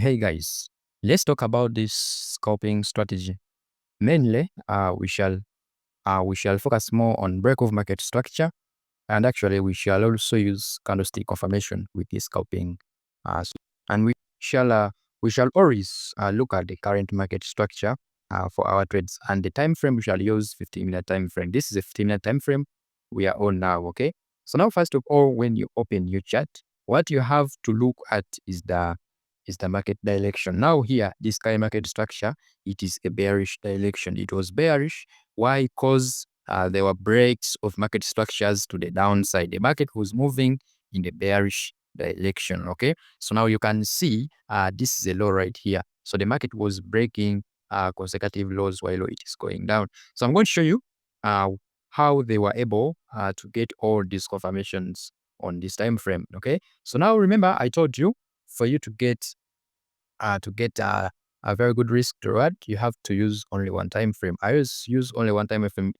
Hey guys, let's talk about this scalping strategy. Mainly, we shall focus more on break of market structure, and actually we shall also use candlestick confirmation with this scalping. And we shall always look at the current market structure for our trades, and the time frame we shall use 15-minute time frame. This is a 15-minute time frame we are on now. Okay. So now, first of all, when you open your chart, what you have to look at is the market direction. Now here, this current market structure, it is a bearish direction. It was bearish. Why? Because there were breaks of market structures to the downside. The market was moving in the bearish direction. Okay, so now you can see this is a low right here. So the market was breaking consecutive lows while it is going down. So I'm going to show you how they were able to get all these confirmations on this time frame. Okay, so now remember I told you, for you to get a very good risk to reward, you have to use only one time frame. I use only one time frame,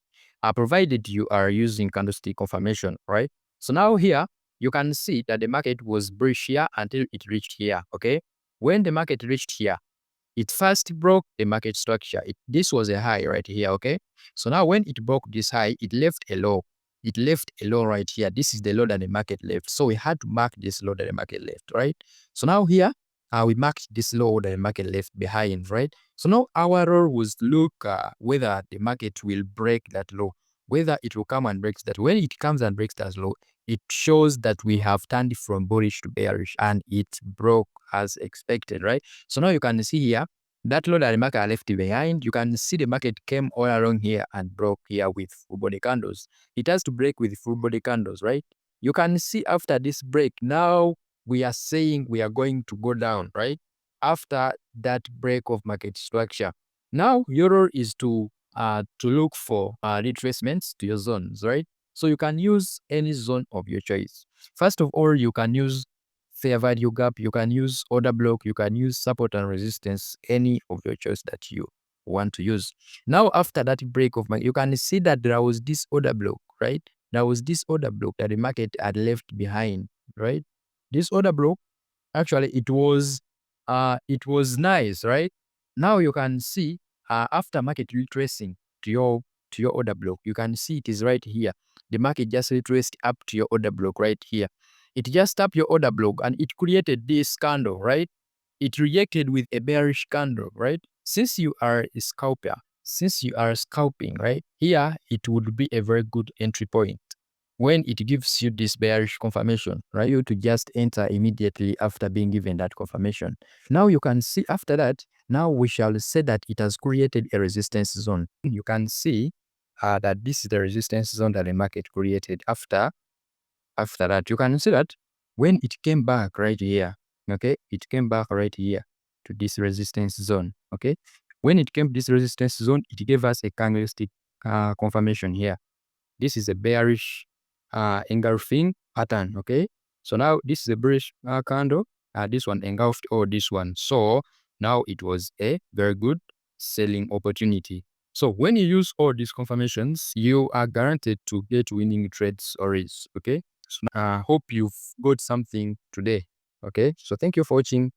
provided you are using candlestick confirmation, right? So now here you can see that the market was bullish here until it reached here. Okay, when the market reached here, it first broke the market structure. This was a high right here. Okay, so now when it broke this high, it left a low. It left a low right here. This is the low that the market left. So we had to mark this low that the market left, right? So now here, we marked this low that the market left behind, right? So now our role was to look whether the market will break that low, whether it will come and breaks that. When it comes and breaks that low, it shows that we have turned from bullish to bearish, and it broke as expected, right? So now you can see here, that low that the market left behind, you can see the market came all along here and broke here with full body candles. It has to break with full body candles, right? You can see after this break, now we are saying we are going to go down, right? After that break of market structure. Now, your role is to look for retracements to your zones, right? So you can use any zone of your choice. First of all, you can use fair value gap, you can use order block, you can use support and resistance, any of your choice that you want to use. Now, after that break of market, you can see that there was this order block, right? There was this order block that the market had left behind, right? This order block, actually, it was nice, right? Now you can see after market retracing to your order block, you can see it is right here. The market just retraced up to your order block right here. It just tapped your order block and it created this candle, right? It reacted with a bearish candle, right? Since you are a scalper, since you are scalping, right? Here, it would be a very good entry point when it gives you this bearish confirmation, right? You to just enter immediately after being given that confirmation. Now you can see after that, now we shall say that it has created a resistance zone. You can see that this is the resistance zone that the market created. After that, you can see that when it came back right here, okay, it came back right here to this resistance zone, okay. When it came to this resistance zone, it gave us a candlestick confirmation here. This is a bearish engulfing pattern, okay. So now this is a bearish candle. This one engulfed all this one. So now it was a very good selling opportunity. So when you use all these confirmations, you are guaranteed to get winning trades or risk, okay. So hope you've got something today, okay. So thank you for watching.